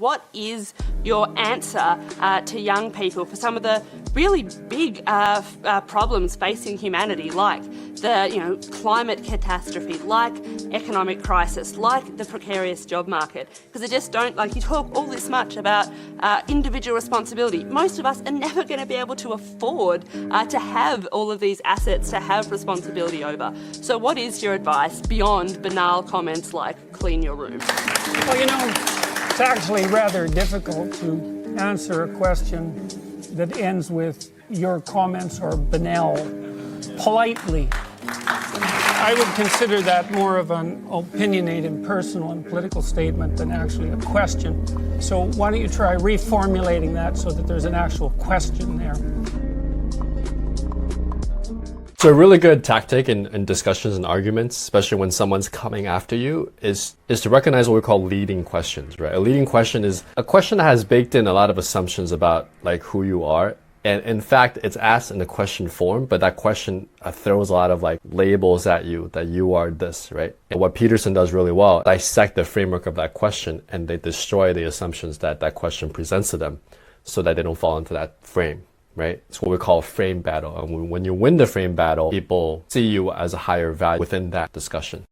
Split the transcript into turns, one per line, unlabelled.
What is your answer to young people for some of the really big problems facing humanity, like the climate catastrophe, like economic crisis, like the precarious job market? Because I just don't, you talk all this much about individual responsibility. Most of us are never going to be able to afford to have all of these assets to have responsibility over. So what is your advice beyond banal comments like clean your room?
Well, it's actually rather difficult to answer a question that ends with your comments are banal politely. I would consider that more of an opinionated, personal and political statement than actually a question. So why don't you try reformulating that so that there's an actual question there?
So a really good tactic in discussions and arguments, especially when someone's coming after you, is to recognize what we call leading questions, right? A leading question is a question that has baked in a lot of assumptions about who you are. And in fact, it's asked in the question form, but that question throws a lot of labels at you that you are this, right? And what Peterson does really well, dissect the framework of that question and they destroy the assumptions that that question presents to them so that they don't fall into that frame. Right? It's what we call a frame battle. And when you win the frame battle, people see you as a higher value within that discussion.